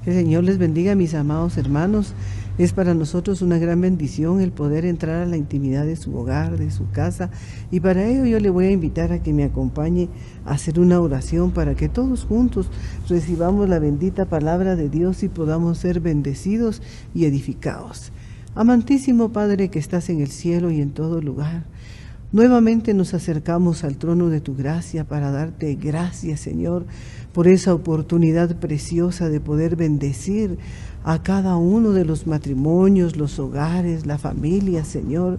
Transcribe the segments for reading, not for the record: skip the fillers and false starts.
El Señor les bendiga, mis amados hermanos. Es para nosotros una gran bendición el poder entrar a la intimidad de su hogar, de su casa, y para ello yo le voy a invitar a que me acompañe a hacer una oración para que todos juntos recibamos la bendita palabra de Dios y podamos ser bendecidos y edificados. Amantísimo Padre que estás en el cielo y en todo lugar, nuevamente nos acercamos al trono de tu gracia para darte gracias, Señor, por esa oportunidad preciosa de poder bendecir a cada uno de los matrimonios, los hogares, la familia, Señor.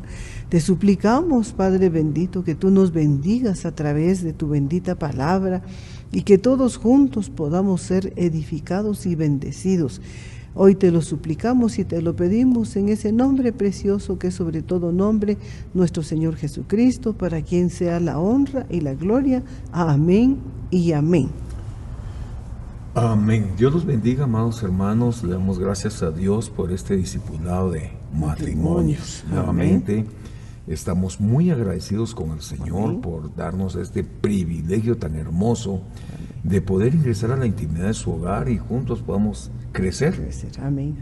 Te suplicamos, Padre bendito, que tú nos bendigas a través de tu bendita palabra y que todos juntos podamos ser edificados y bendecidos. Hoy te lo suplicamos y te lo pedimos en ese nombre precioso que es sobre todo nombre, nuestro Señor Jesucristo, para quien sea la honra y la gloria. Amén y amén. Amén. Dios los bendiga, amados hermanos. Le damos gracias a Dios por este discipulado de matrimonios. Nuevamente estamos muy agradecidos con el Señor por darnos este privilegio tan hermoso de poder ingresar a la intimidad de su hogar y juntos podamos crecer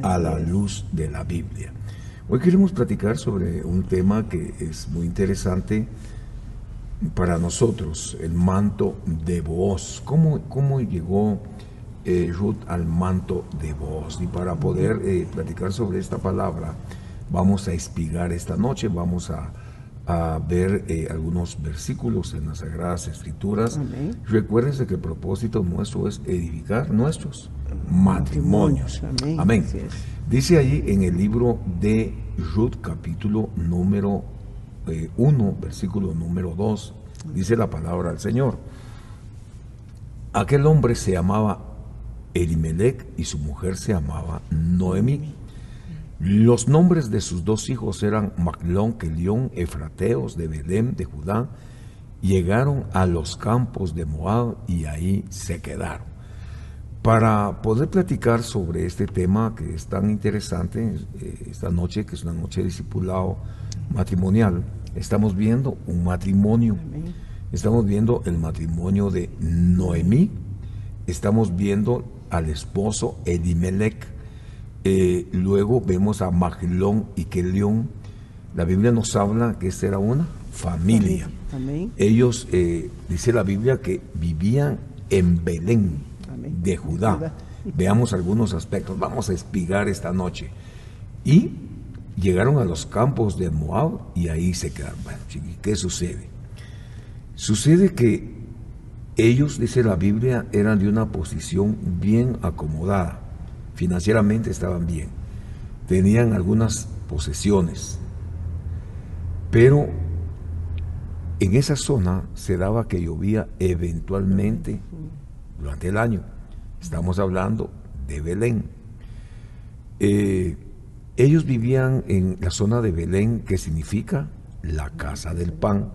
a la luz de la Biblia. Hoy queremos platicar sobre un tema que es muy interesante para nosotros, el manto de Booz. ¿Cómo llegó Ruth al manto de Booz? Y para poder platicar sobre esta palabra, vamos a espigar esta noche, vamos a ver algunos versículos en las Sagradas Escrituras. Amén. Recuérdense que el propósito nuestro es edificar nuestros matrimonios. Amén. Amén. Dice allí en el libro de Ruth, capítulo número 1, versículo número 2, dice la palabra del Señor. Aquel hombre se llamaba Elimelech y su mujer se llamaba Noemí. Los nombres de sus dos hijos eran Maglón, Kelión, efrateos de Belén, de Judá. Llegaron a los campos de Moab y ahí se quedaron. Para poder platicar sobre este tema que es tan interesante, esta noche, que es una noche de discipulado matrimonial, estamos viendo un matrimonio. Estamos viendo el matrimonio de Noemí, estamos viendo al esposo Elimelech. Luego vemos a Maglón y Kelión. La Biblia nos habla que esta era una familia. Amén. Ellos, dice la Biblia, que vivían en Belén, amén, de Judá. Veamos algunos aspectos, vamos a espigar esta noche. Y llegaron a los campos de Moab y ahí se quedaron. Bueno, ¿qué sucede? Sucede que ellos, dice la Biblia, eran de una posición bien acomodada. Financieramente estaban bien, tenían algunas posesiones, pero en esa zona se daba que llovía eventualmente durante el año. Estamos hablando de Belén. Ellos vivían en la zona de Belén, que significa la casa del pan.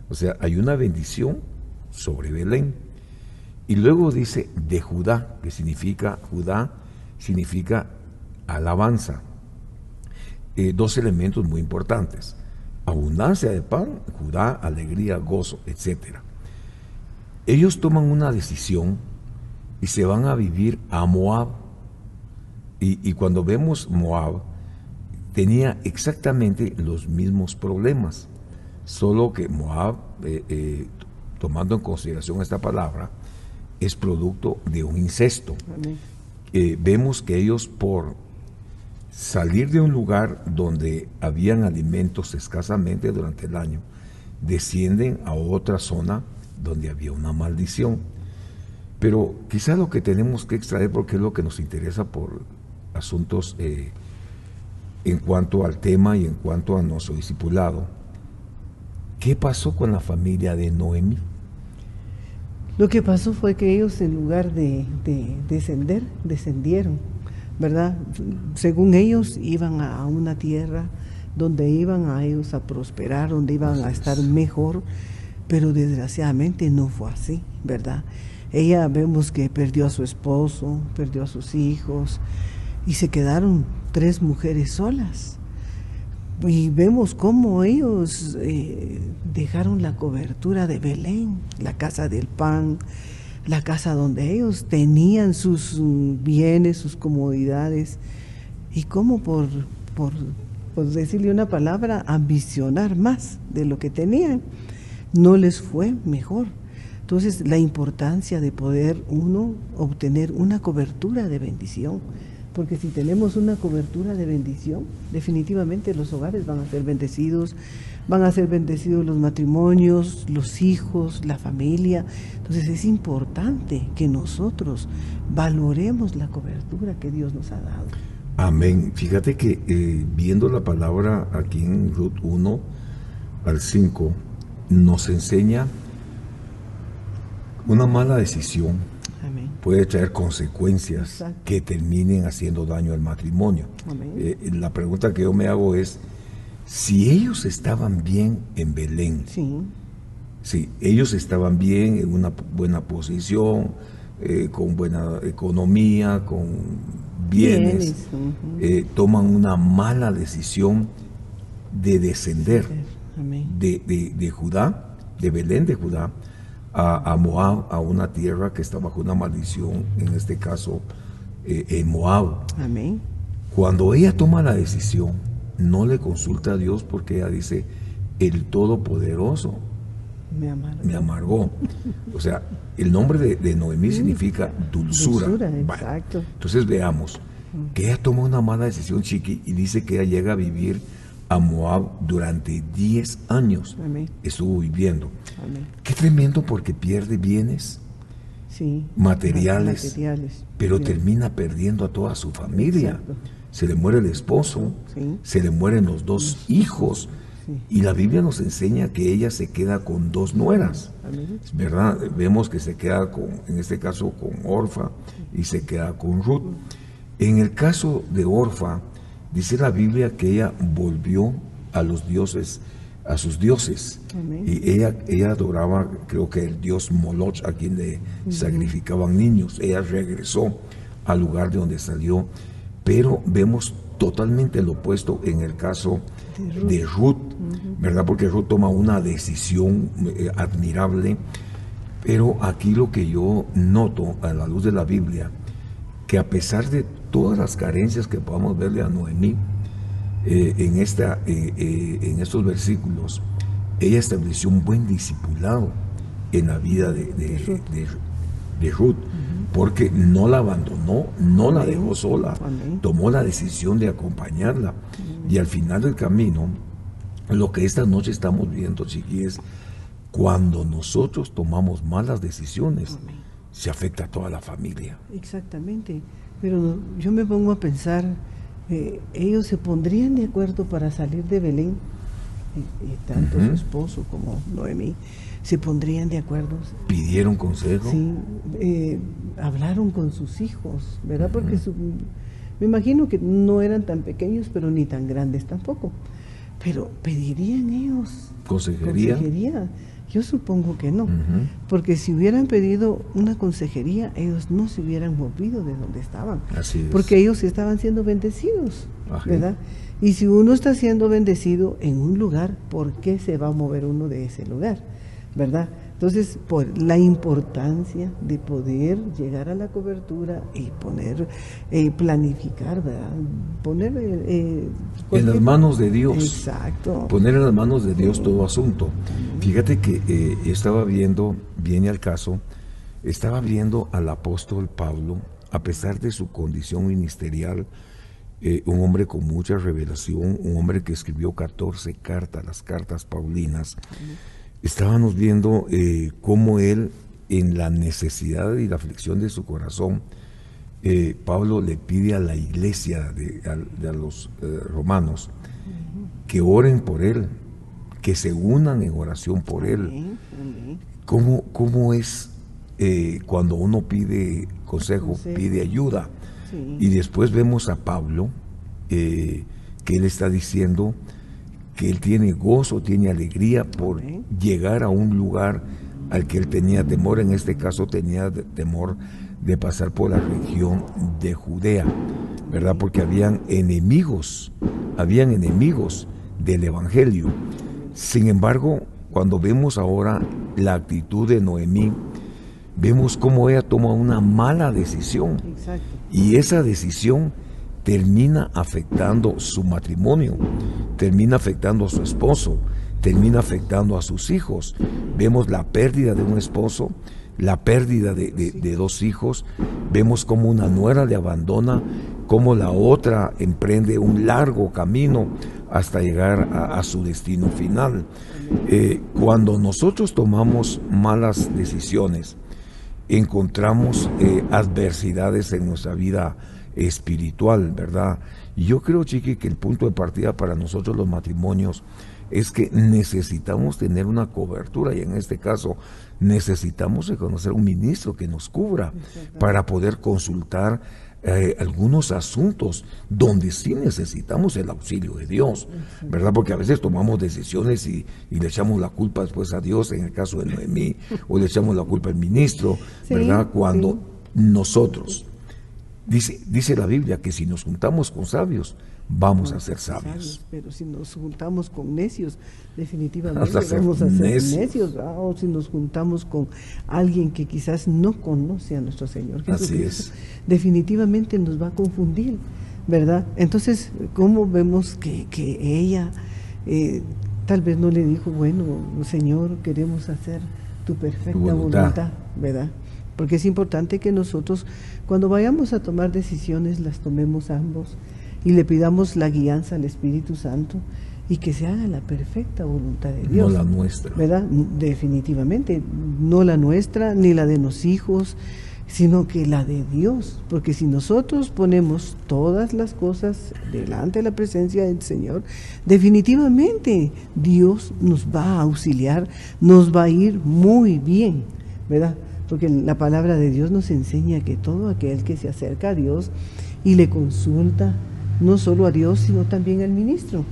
O sea, hay una bendición sobre Belén. Y luego dice de Judá, que significa Judá, significa alabanza. Dos elementos muy importantes: abundancia de pan, Judá, alegría, gozo, etc. Ellos toman una decisión y se van a vivir a Moab. Y cuando vemos Moab, tenía exactamente los mismos problemas, solo que Moab, tomando en consideración esta palabra, es producto de un incesto. Vemos que ellos, por salir de un lugar donde habían alimentos escasamente durante el año, descienden a otra zona donde había una maldición. Pero quizá lo que tenemos que extraer, porque es lo que nos interesa por asuntos en cuanto al tema y en cuanto a nuestro discipulado, ¿qué pasó con la familia de Noemí? Lo que pasó fue que ellos, en lugar de descender, descendieron, ¿verdad? Según ellos, iban a una tierra donde iban a ellos a prosperar, donde iban a estar mejor, pero desgraciadamente no fue así, ¿verdad? Ella, vemos que perdió a su esposo, perdió a sus hijos y se quedaron 3 mujeres solas. Y vemos cómo ellos dejaron la cobertura de Belén, la casa del pan, la casa donde ellos tenían sus bienes, sus comodidades, y cómo por decirle una palabra, ambicionar más de lo que tenían, no les fue mejor. Entonces, la importancia de poder uno obtener una cobertura de bendición, porque si tenemos una cobertura de bendición, definitivamente los hogares van a ser bendecidos los matrimonios, los hijos, la familia. Entonces, es importante que nosotros valoremos la cobertura que Dios nos ha dado. Amén. Fíjate que viendo la palabra aquí en Ruth 1 al 5, nos enseña una mala decisión. Amén. Puede traer consecuencias. Exacto. Que terminen haciendo daño al matrimonio. La pregunta que yo me hago es, si ellos estaban bien en Belén, si ellos estaban bien en una buena posición, con buena economía, con bienes, toman una mala decisión de descender de Judá, de Belén de Judá, a Moab, a una tierra que está bajo una maldición, en este caso en Moab. Amén. Cuando ella toma la decisión, no le consulta a Dios, porque ella dice, el Todopoderoso me amargó. O sea, el nombre de Noemí significa dulzura. Exacto. Entonces veamos que ella toma una mala decisión, Chiqui, y dice que ella llega a vivir a Moab durante 10 años. Amén. Estuvo viviendo. Amén. Qué tremendo, porque pierde bienes materiales, pero termina perdiendo a toda su familia. Exacto. Se le muere el esposo, se le mueren los 2 hijos. Y la Biblia nos enseña que ella se queda con 2 nueras, ¿verdad? Vemos que se queda en este caso con Orfa, y se queda con Ruth. En el caso de Orfa, dice la Biblia que ella volvió a los dioses, a sus dioses. Y ella adoraba, creo que el dios Moloch, a quien le sacrificaban niños. Ella regresó al lugar de donde salió, pero vemos totalmente lo opuesto en el caso de Ruth, ¿verdad? Porque Ruth toma una decisión admirable, pero aquí lo que yo noto a la luz de la Biblia, que a pesar de todas las carencias que podamos verle a Noemí en estos versículos, ella estableció un buen discipulado en la vida de Ruth. Porque no la abandonó, no la dejó sola, tomó la decisión de acompañarla. Y al final del camino, lo que esta noche estamos viendo, chiquillos, cuando nosotros tomamos malas decisiones, se afecta a toda la familia. Exactamente, pero yo me pongo a pensar, ellos se pondrían de acuerdo para salir de Belén, tanto su esposo como Noemí, se pondrían de acuerdo. ¿Pidieron consejo? Sí, hablaron con sus hijos, ¿verdad? Porque me imagino que no eran tan pequeños, pero ni tan grandes tampoco. Pero ¿pedirían ellos consejería? Yo supongo que no, porque si hubieran pedido una consejería, ellos no se hubieran movido de donde estaban. Así es. Porque ellos estaban siendo bendecidos, ¿verdad? Y si uno está siendo bendecido en un lugar, ¿por qué se va a mover uno de ese lugar? ¿Verdad? Entonces, por la importancia de poder llegar a la cobertura y planificar, ¿verdad? Poner en las manos de Dios. Exacto. Poner en las manos de Dios todo asunto. Fíjate que estaba viendo, viene al caso, estaba viendo al apóstol Pablo, a pesar de su condición ministerial, un hombre con mucha revelación, un hombre que escribió 14 cartas, las cartas paulinas. Estábamos viendo cómo él, en la necesidad y la aflicción de su corazón, Pablo le pide a la iglesia de los romanos que oren por él, que se unan en oración por él. ¿Cómo es cuando uno pide consejo, pide ayuda? Y después vemos a Pablo, que él está diciendo que él tiene gozo, tiene alegría por llegar a un lugar al que él tenía temor. En este caso tenía temor de pasar por la región de Judea, ¿verdad? Porque habían enemigos del evangelio. Sin embargo, cuando vemos ahora la actitud de Noemí, vemos cómo ella toma una mala decisión. Exacto. Y esa decisión termina afectando su matrimonio, termina afectando a su esposo, termina afectando a sus hijos. Vemos la pérdida de un esposo, la pérdida de dos hijos, vemos cómo una nuera le abandona, cómo la otra emprende un largo camino hasta llegar a su destino final. Cuando nosotros tomamos malas decisiones, encontramos adversidades en nuestra vida espiritual, ¿verdad? Y yo creo, Chiqui, que el punto de partida para nosotros los matrimonios es que necesitamos tener una cobertura, y en este caso necesitamos reconocer un ministro que nos cubra para poder consultar algunos asuntos donde sí necesitamos el auxilio de Dios, ¿verdad? Porque a veces tomamos decisiones y le echamos la culpa después a Dios, en el caso de Noemí, o le echamos la culpa al ministro, ¿verdad? Cuando nosotros, dice la Biblia que si nos juntamos con sabios, vamos a ser sabios. Pero si nos juntamos con necios, definitivamente Vamos a ser necios, o si nos juntamos con alguien que quizás no conoce a nuestro Señor Jesucristo, definitivamente nos va a confundir, ¿verdad? Entonces, ¿cómo vemos que ella tal vez no le dijo, bueno, Señor, queremos hacer tu perfecta voluntad, ¿verdad? Porque es importante que nosotros, cuando vayamos a tomar decisiones, las tomemos ambos y le pidamos la guianza al Espíritu Santo y que se haga la perfecta voluntad de Dios. No la nuestra. ¿Verdad? Definitivamente, no la nuestra ni la de los hijos, sino que la de Dios. Porque si nosotros ponemos todas las cosas delante de la presencia del Señor, definitivamente Dios nos va a auxiliar, nos va a ir muy bien, ¿verdad? Porque la palabra de Dios nos enseña que todo aquel que se acerca a Dios y le consulta, no solo a Dios, sino también al ministro,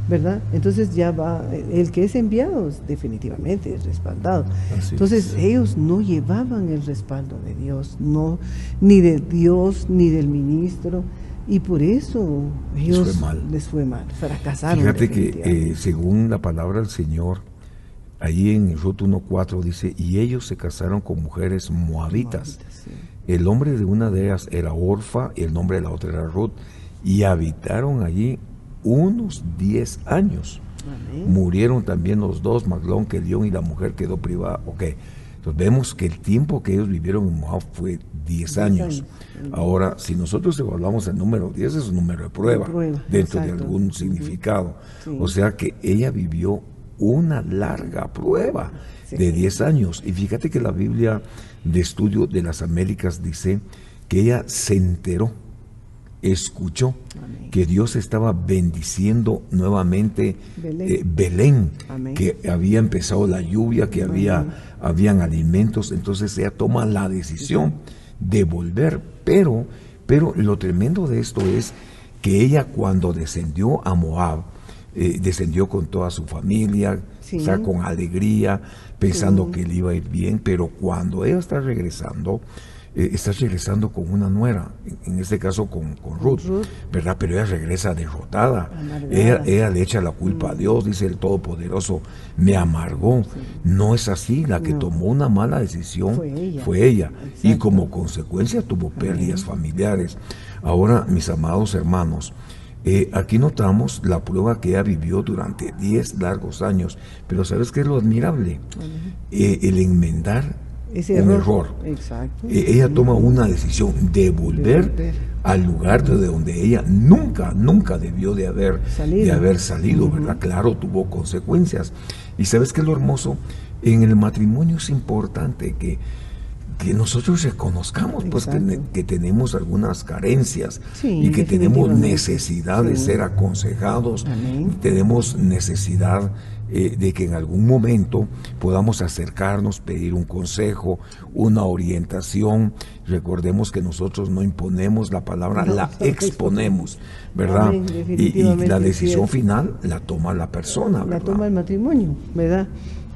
¿verdad? Entonces ya va, el que es enviado definitivamente es respaldado. Entonces ellos no llevaban el respaldo de Dios, no, ni de Dios, ni del ministro, y por eso ellos les fue mal, fracasaron. Fíjate que según la palabra del Señor, ahí en Ruth 1:4 dice, y ellos se casaron con mujeres moabitas. Sí. El nombre de una de ellas era Orfa y el nombre de la otra era Ruth, y habitaron allí unos 10 años. Amén. Murieron también los dos, Maglón, Kelión, y la mujer quedó privada. Ok, entonces vemos que el tiempo que ellos vivieron en Moab fue 10 años. Ahora, si nosotros evaluamos el número 10, es un número de prueba dentro de algún significado. Sí. O sea que ella vivió una larga prueba de 10 años. Y fíjate que la Biblia de Estudio de las Américas dice que ella se enteró, escuchó que Dios estaba bendiciendo nuevamente Belén, que había empezado la lluvia, que habían alimentos. Entonces ella toma la decisión de volver, pero lo tremendo de esto es que ella, cuando descendió a Moab, descendió con toda su familia, o sea, con alegría, pensando que le iba a ir bien, pero cuando ella está regresando con una nuera, en este caso con Ruth, ¿verdad? Pero ella regresa derrotada. Ella le echa la culpa a Dios, dice el Todopoderoso, me amargó. No es así, la que tomó una mala decisión fue ella. Y como consecuencia tuvo pérdidas familiares. Ahora, mis amados hermanos, aquí notamos la prueba que ella vivió durante 10 largos años, pero ¿sabes qué es lo admirable? El enmendar ese un error. Exacto. Ella toma una decisión de volver al lugar de donde ella nunca debió de haber salido, ¿verdad? Claro, tuvo consecuencias. Y ¿sabes qué es lo hermoso? En el matrimonio es importante que nosotros reconozcamos pues que tenemos algunas carencias y que tenemos necesidad de ser aconsejados. Tenemos necesidad de que en algún momento podamos acercarnos, pedir un consejo, una orientación. Recordemos que nosotros no imponemos la palabra, la exponemos, ¿verdad? Y la decisión final la toma la persona, ¿verdad? La toma el matrimonio, ¿verdad?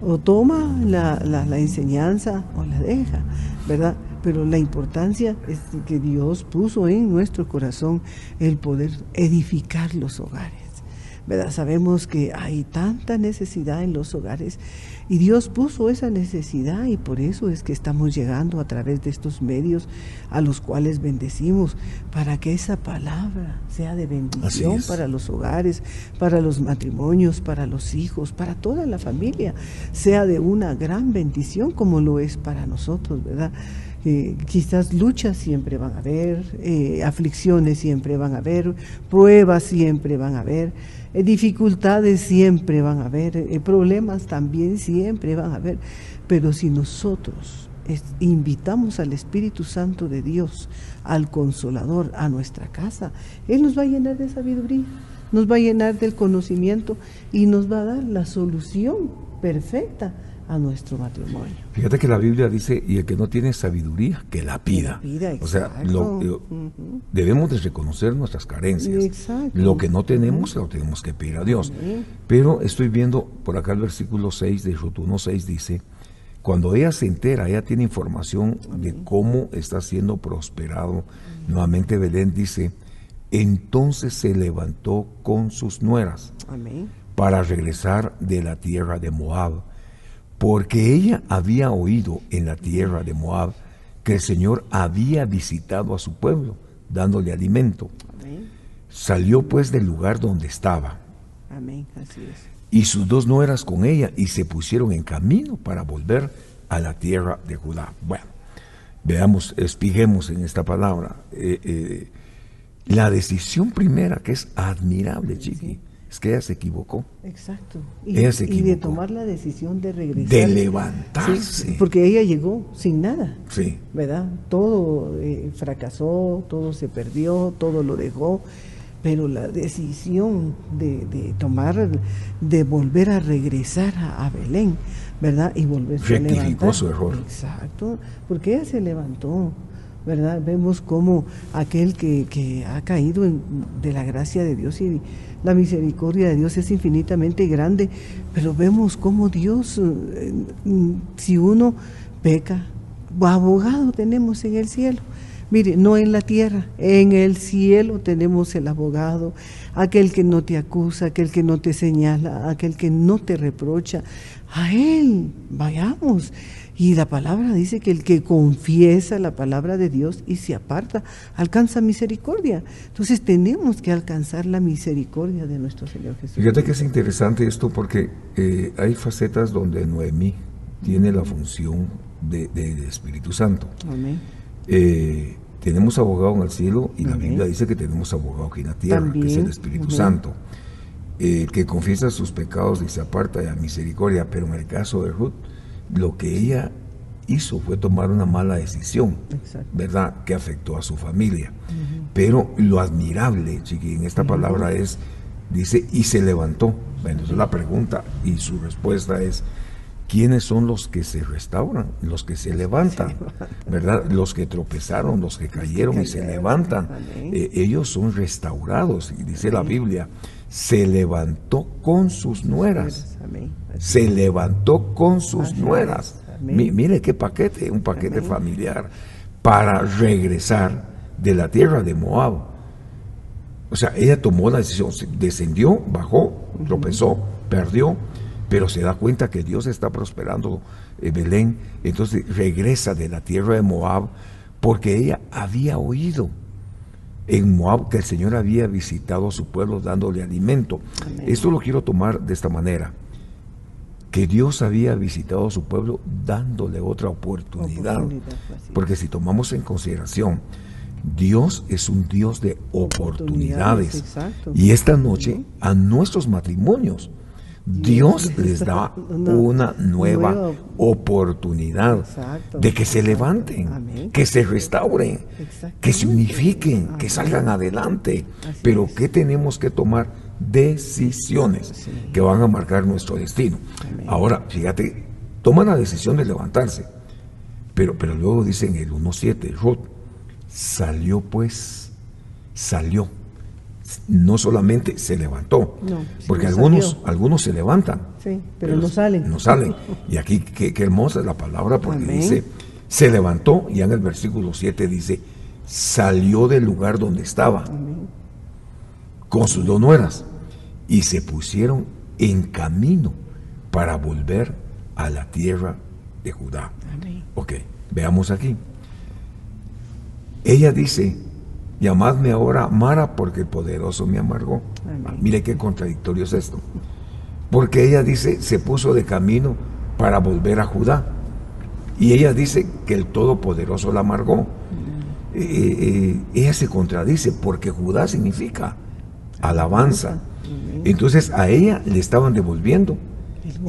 O toma la enseñanza o la deja, ¿verdad? Pero la importancia es que Dios puso en nuestro corazón el poder edificar los hogares, ¿verdad? Sabemos que hay tanta necesidad en los hogares Y Dios puso esa necesidad y por eso es que estamos llegando a través de estos medios a los cuales bendecimos, para que esa palabra sea de bendición para los hogares, para los matrimonios, para los hijos, para toda la familia, sea de una gran bendición como lo es para nosotros, ¿verdad? Quizás luchas siempre van a haber, aflicciones siempre van a haber, pruebas siempre van a haber, dificultades siempre van a haber, problemas también siempre van a haber, pero si nosotros invitamos al Espíritu Santo de Dios, al Consolador, a nuestra casa, Él nos va a llenar de sabiduría, nos va a llenar del conocimiento y nos va a dar la solución perfecta a nuestro matrimonio. Fíjate que la Biblia dice, y el que no tiene sabiduría, que la pida. O sea, debemos de reconocer nuestras carencias. Exacto. Lo que no tenemos, lo tenemos que pedir a Dios. Pero estoy viendo por acá el versículo 6 de Ruth 1:6 dice, cuando ella se entera, ella tiene información de cómo está siendo prosperado. Nuevamente Belén dice, entonces se levantó con sus nueras para regresar de la tierra de Moab, porque ella había oído en la tierra de Moab que el Señor había visitado a su pueblo, dándole alimento. Salió pues del lugar donde estaba. Así es. Y sus 2 nueras con ella, y se pusieron en camino para volver a la tierra de Judá. Bueno, veamos, espiguemos en esta palabra. La decisión primera, que es admirable, Chiqui, es que ella se equivocó. Exacto. Ella se equivocó. Y de tomar la decisión de regresar. De levantarse. Sí, porque ella llegó sin nada. Sí. ¿Verdad? Todo fracasó, todo se perdió, todo lo dejó. Pero la decisión de tomar, de volver a regresar a Belén, ¿verdad? Y volverse a levantar. Rectificó su error. Exacto, porque ella se levantó, ¿verdad? Vemos como aquel que ha caído de la gracia de Dios y la misericordia de Dios es infinitamente grande, pero vemos como Dios, si uno peca, abogado tenemos en el cielo. Mire, no en la tierra, en el cielo tenemos el abogado, aquel que no te acusa, aquel que no te señala, aquel que no te reprocha. A Él vayamos. Y la palabra dice que el que confiesa la palabra de Dios y se aparta, alcanza misericordia. Entonces tenemos que alcanzar la misericordia de nuestro Señor Jesús. Fíjate que es interesante esto porque hay facetas donde Noemí tiene la función de Espíritu Santo. Amén. Tenemos abogado en el cielo y la Amén. Biblia dice que tenemos abogado aquí en la tierra, También. que es el Espíritu Santo. Que confiesa sus pecados y se aparta de la misericordia, pero en el caso de Ruth, lo que ella hizo fue tomar una mala decisión, ¿verdad? Que afectó a su familia. Pero lo admirable, Chiqui, en esta palabra es, dice, y se levantó. Bueno, entonces la pregunta y su respuesta es, ¿quiénes son los que se restauran? Los que se levantan, ¿verdad? Los que tropezaron, los que cayeron y se levantan. Ellos son restaurados. Y dice la Biblia, se levantó con sus nueras. Se levantó con sus nueras. Mire qué paquete, un paquete familiar para regresar de la tierra de Moab. O sea, ella tomó la decisión, descendió, bajó, tropezó, perdió, pero se da cuenta que Dios está prosperando Belén, entonces regresa de la tierra de Moab, porque ella había oído en Moab que el Señor había visitado a su pueblo dándole alimento. Amén. Esto lo quiero tomar de esta manera, que Dios había visitado a su pueblo dándole otra oportunidad. Porque si tomamos en consideración, Dios es un Dios de oportunidades. Y esta noche a nuestros matrimonios Dios les da una nueva oportunidad de que se levanten, que se restauren, que se unifiquen, que salgan adelante. Pero ¿qué tenemos que tomar? Decisiones que van a marcar nuestro destino. Ahora, fíjate, toman la decisión de levantarse, pero luego dicen el 1:7, Ruth salió, no solamente se levantó, porque algunos se levantan, pero no salen. No salen. Y aquí qué hermosa es la palabra, porque dice, se levantó, y en el versículo 7 dice, salió del lugar donde estaba, con sus 2 nueras, y se pusieron en camino para volver a la tierra de Judá. Amén. Ok, veamos aquí. Ella dice, llamadme ahora Mara porque el poderoso me amargó. Amén. Mire qué contradictorio es esto. Porque ella dice, se puso de camino para volver a Judá. Y ella dice que el Todopoderoso la amargó. Ella se contradice porque Judá significa alabanza. Entonces a ella le estaban devolviendo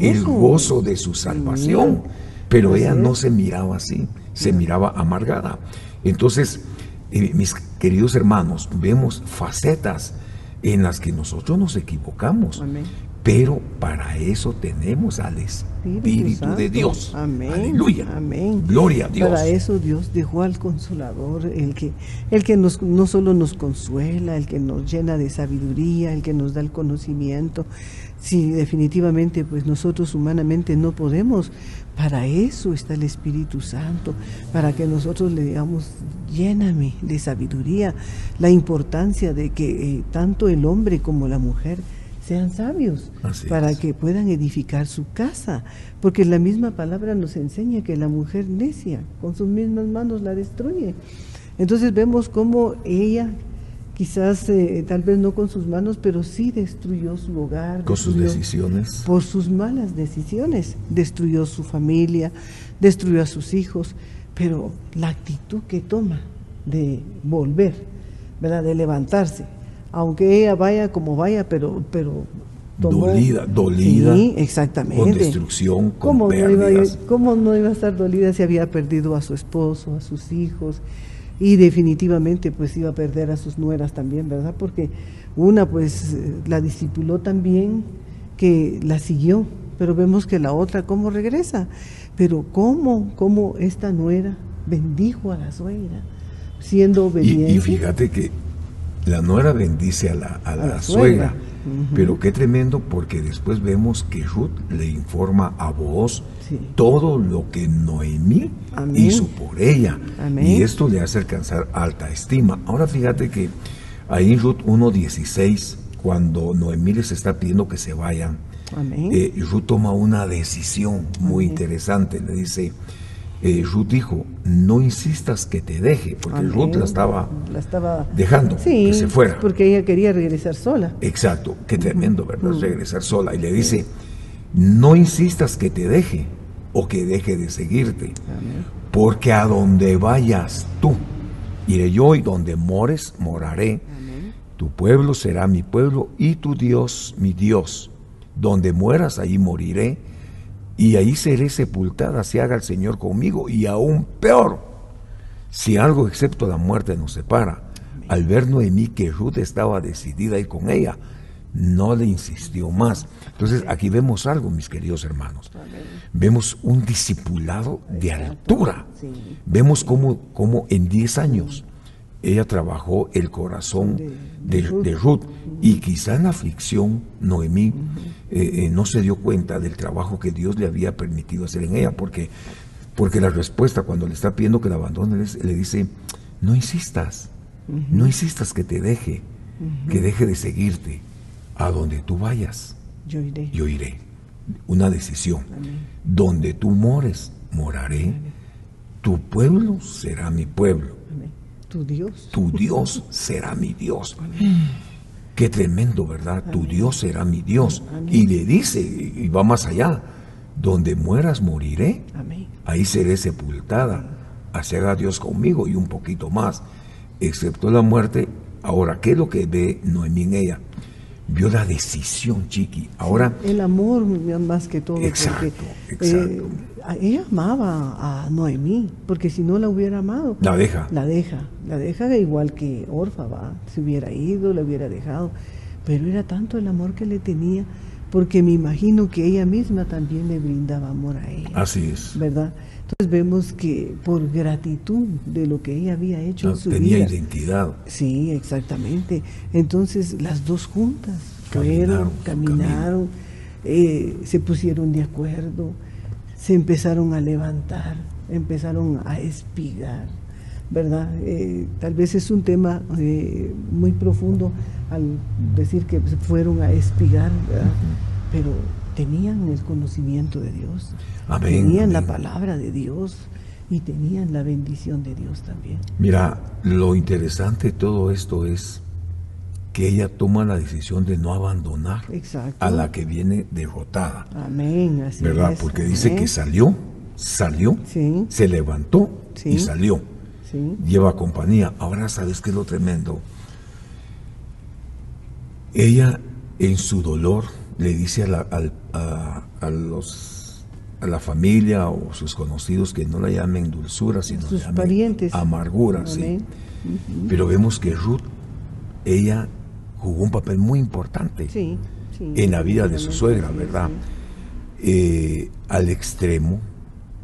el gozo de su salvación, pero ella no se miraba así, se miraba amargada. Entonces, mis queridos hermanos, vemos facetas en las que nosotros nos equivocamos. Amén. Pero para eso tenemos al Espíritu de Dios. Amén. Aleluya. Amén. Gloria a Dios. Para eso Dios dejó al Consolador, el que no solo nos consuela, el que nos llena de sabiduría, el que nos da el conocimiento. Sí, definitivamente, pues nosotros humanamente no podemos. Para eso está el Espíritu Santo, para que nosotros le digamos, lléname de sabiduría. La importancia de que tanto el hombre como la mujer sean sabios, para que puedan edificar su casa, porque la misma palabra nos enseña que la mujer necia con sus mismas manos la destruye. Entonces vemos cómo ella, quizás tal vez no con sus manos, pero sí destruyó su hogar, con sus decisiones, por sus malas decisiones, destruyó su familia, destruyó a sus hijos, pero la actitud que toma de volver, ¿verdad?, de levantarse, aunque ella vaya como vaya, pero tomó, dolida, sí, exactamente, con destrucción, con pérdidas. ¿Cómo no iba a estar dolida si había perdido a su esposo, a sus hijos? Y definitivamente pues iba a perder a sus nueras también, ¿verdad? Porque una pues la discipuló también, que la siguió, pero vemos que la otra cómo regresa. Pero cómo esta nuera bendijo a la suegra, siendo obediente. Y fíjate que la nuera bendice a la suegra. Pero qué tremendo, porque después vemos que Ruth le informa a Booz todo lo que Noemí hizo por ella. Amén. Y esto le hace alcanzar alta estima. Ahora fíjate que ahí en Ruth 1:16, cuando Noemí les está pidiendo que se vayan, Ruth toma una decisión muy interesante. Le dice, Ruth dijo, no insistas que te deje, porque Ruth la estaba dejando, sí, que se fuera. Porque ella quería regresar sola. Exacto, qué tremendo, ¿verdad? Regresar sola. Y le dice, no insistas que te deje o que deje de seguirte, porque a donde vayas tú, iré yo, y donde mores, moraré. Tu pueblo será mi pueblo y tu Dios, mi Dios. Donde mueras, ahí moriré. Y ahí seré sepultada si haga el Señor conmigo, y aún peor, si algo excepto la muerte nos separa. Al ver Noemí que Ruth estaba decidida a ir con ella, no le insistió más. Entonces aquí vemos algo, mis queridos hermanos. Vemos un discipulado de altura. Vemos cómo en 10 años ella trabajó el corazón de Ruth, y quizá en la aflicción Noemí no se dio cuenta del trabajo que Dios le había permitido hacer en ella, porque la respuesta cuando le está pidiendo que la abandone, le dice, no insistas, no insistas que te deje, que deje de seguirte. A donde tú vayas, yo iré. Una decisión. Donde tú mores, moraré. Tu pueblo será mi pueblo. Tu Dios será mi Dios. Qué tremendo, ¿verdad? Tu Dios será mi Dios. Y le dice, y va más allá, donde mueras moriré. Ahí seré sepultada. Así haga Dios conmigo, y un poquito más. Excepto la muerte. Ahora, ¿qué es lo que ve Noemí en ella? Vio la decisión, Chiqui. Ahora, el amor más que todo. Exacto, porque, exacto. Ella amaba a Noemí, porque si no la hubiera amado, la deja igual que Orfa, se hubiera ido, la hubiera dejado, pero era tanto el amor que le tenía, porque me imagino que ella misma también le brindaba amor a ella. Así es, ¿verdad? Entonces vemos que por gratitud de lo que ella había hecho en su vida, tenía identidad. Sí, exactamente. Entonces las dos juntas caminaron, se pusieron de acuerdo, se empezaron a levantar, empezaron a espigar, ¿verdad? Tal vez es un tema muy profundo al decir que fueron a espigar, ¿verdad? Pero tenían el conocimiento de Dios, Amén, tenían amén. la palabra de Dios y tenían la bendición de Dios también. Mira, lo interesante de todo esto es que ella toma la decisión de no abandonar Exacto. a la que viene derrotada, Amén, así ¿verdad? es. Porque dice Amén. que salió, Sí, se levantó Sí. y salió. sí, Lleva compañía. Ahora, ¿sabes qué es lo tremendo? Ella, en su dolor, le dice a la familia o sus conocidos que no la llamen dulzura, sino sus la llamen parientes. amargura. Sí. Amén. Pero vemos que Ruth, ella jugó un papel muy importante Sí, sí, en la vida de su suegra, definitivamente, ¿verdad? sí. Al extremo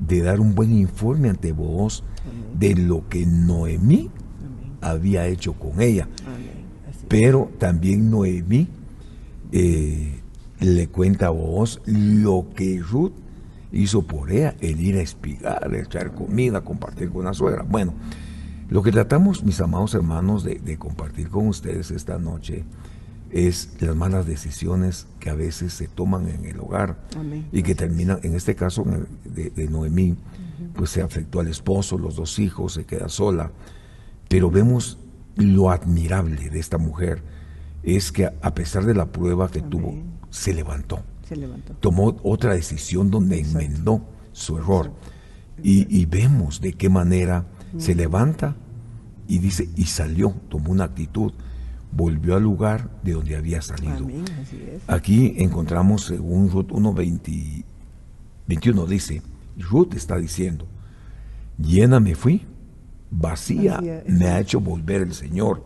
de dar un buen informe ante vos de lo que Noemí Amén. había hecho con ella. Amén. Así es. Pero también Noemí le cuenta a vos lo que Ruth hizo por ella, el ir a espigar, echar comida, compartir con la suegra. Bueno, lo que tratamos, mis amados hermanos, de compartir con ustedes esta noche es las malas decisiones que a veces se toman en el hogar. Amén. Y que terminan, en este caso de Noemí, pues se afectó al esposo, los 2 hijos, se queda sola. Pero vemos lo admirable de esta mujer, es que a pesar de la prueba que Amén. tuvo, se levantó, Se levantó. tomó otra decisión donde Exacto. enmendó su error. Y vemos de qué manera se levanta y dice, y salió, tomó una actitud, volvió al lugar de donde había salido. Amén, así es. Aquí encontramos, según Ruth 1:21 dice, Ruth está diciendo, llena me fui, vacía Vacía, me ha exacto. hecho volver el Señor.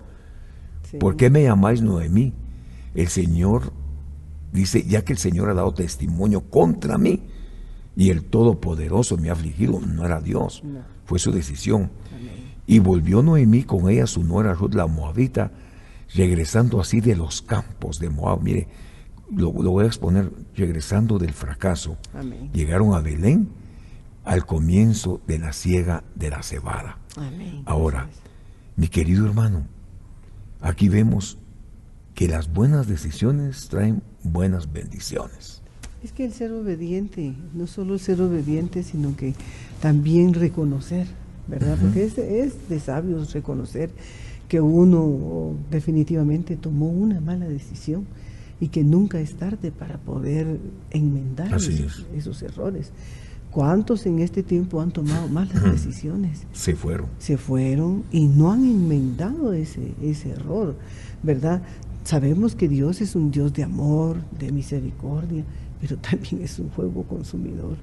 Sí. ¿Por qué me llamáis Noemí? El Señor dice, ya que el Señor ha dado testimonio contra mí y el Todopoderoso me ha afligido, no era Dios, No. fue su decisión. Amén. Y volvió Noemí con ella su nuera Ruth la Moabita, regresando así de los campos de Moab. Mire, lo voy a exponer, regresando del fracaso. Amén. Llegaron a Belén al comienzo de la siega de la cebada. Amén. Ahora, Así es. mi querido hermano, aquí vemos que las buenas decisiones traen buenas bendiciones. Es que el ser obediente, no solo el ser obediente, sino que también reconocer, ¿verdad? Porque es de sabios reconocer que uno definitivamente tomó una mala decisión y que nunca es tarde para poder enmendar Así esos errores. ¿Cuántos en este tiempo han tomado malas decisiones? Se fueron. Se fueron y no han enmendado ese error, ¿verdad? Sabemos que Dios es un Dios de amor, de misericordia, pero también es un fuego consumidor,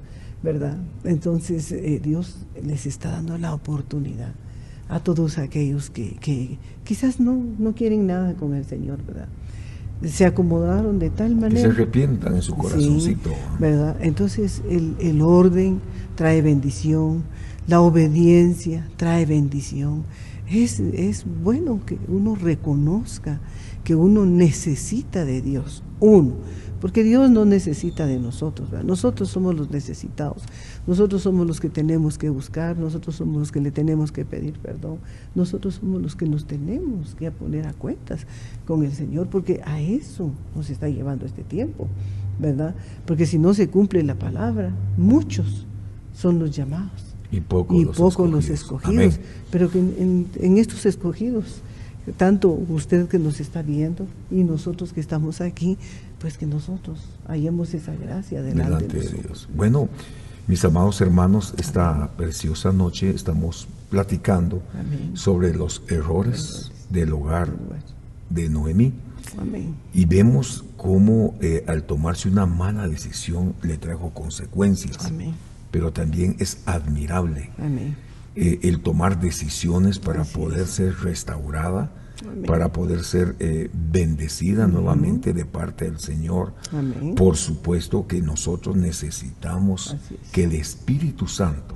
¿verdad? Entonces Dios les está dando la oportunidad a todos aquellos que quizás no quieren nada con el Señor, ¿verdad? Se acomodaron de tal Que manera. se arrepientan en su corazoncito. Sí, ¿verdad? Entonces el orden trae bendición, la obediencia trae bendición. Es bueno que uno reconozca que uno necesita de Dios, porque Dios no necesita de nosotros, ¿verdad? Nosotros somos los necesitados, nosotros somos los que tenemos que buscar, nosotros somos los que le tenemos que pedir perdón, nosotros somos los que nos tenemos que poner a cuentas con el Señor, porque a eso nos está llevando este tiempo, ¿verdad? Porque si no se cumple la palabra, muchos son los llamados Y pocos los escogidos. Amén. Pero que en estos escogidos, tanto usted que nos está viendo y nosotros que estamos aquí, pues que nosotros hallemos esa gracia delante de Dios. nosotros. Bueno, mis amados hermanos, esta preciosa noche estamos platicando Amén. sobre los errores del hogar de Noemí. Amén. Y vemos cómo al tomarse una mala decisión le trajo consecuencias. Amén. Pero también es admirable Amén. el tomar decisiones para Así poder es. ser restaurada, Amén. para poder ser bendecida nuevamente de parte del Señor. Amén. Por supuesto que nosotros necesitamos Así es. que el Espíritu Santo,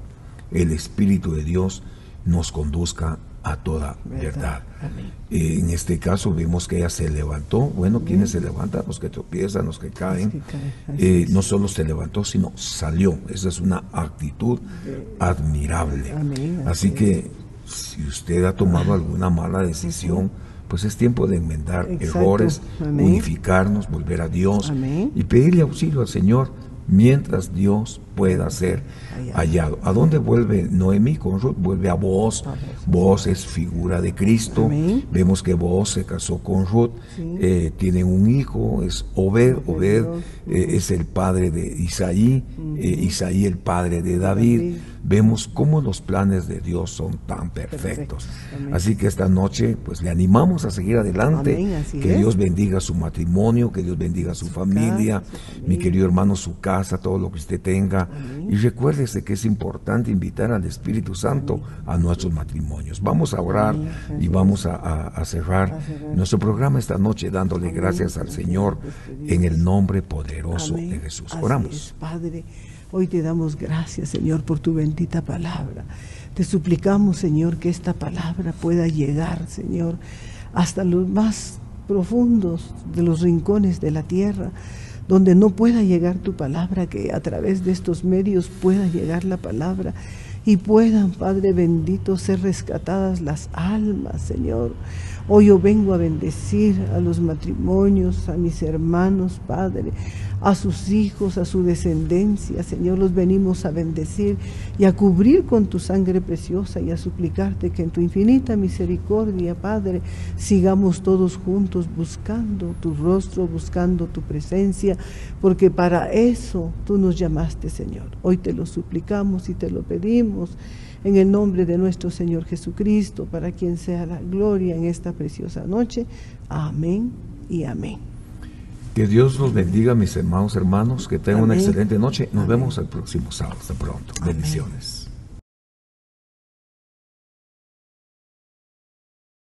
el Espíritu de Dios, nos conduzca a toda verdad. Amén. En este caso vemos que ella se levantó. Bueno, ¿quiénes se levantan? Los que tropiezan, los que caen. Los que caen, así es. No solo se levantó, sino salió. Esa es una actitud admirable. Amén, Así así que si usted ha tomado alguna mala decisión, pues es tiempo de enmendar Exacto. errores, Amén. unificarnos, volver a Dios Amén. y pedirle auxilio al Señor mientras Dios pueda ser hallado. ¿A dónde vuelve Noemí con Ruth? Vuelve a Booz. Booz es figura de Cristo. Amén. Vemos que Booz se casó con Ruth, Sí. tienen un hijo, es Obed. Obed es el padre de Isaí, Isaí el padre de David. Vemos cómo los planes de Dios son tan perfectos. Amén. Así que esta noche pues le animamos a seguir adelante. Amén, así Que es. Dios bendiga su matrimonio, que Dios bendiga su familia, mi querido hermano, su casa, todo lo que usted tenga. Amén. Y recuérdese que es importante invitar al Espíritu Santo a nuestros matrimonios. Vamos a orar y vamos a cerrar nuestro programa esta noche dándole gracias al Señor en el nombre poderoso Amén. de Jesús. Así Oramos. es, Padre, hoy te damos gracias, Señor, por tu bendita palabra. Te suplicamos, Señor, que esta palabra pueda llegar, Señor, hasta los más profundos de los rincones de la tierra, donde no pueda llegar tu palabra, que a través de estos medios pueda llegar la palabra y puedan, Padre bendito, ser rescatadas las almas, Señor. Hoy yo vengo a bendecir a los matrimonios, a mis hermanos, Padre, a sus hijos, a su descendencia, Señor, los venimos a bendecir y a cubrir con tu sangre preciosa y a suplicarte que en tu infinita misericordia, Padre, sigamos todos juntos buscando tu rostro, buscando tu presencia, porque para eso tú nos llamaste, Señor. Hoy te lo suplicamos y te lo pedimos en el nombre de nuestro Señor Jesucristo, para quien sea la gloria en esta preciosa noche. Amén y amén. Que Dios los bendiga, mis hermanos, hermanos, que tengan una Amén. excelente noche. Nos Amén. vemos el próximo sábado. Hasta pronto. Amén. Bendiciones.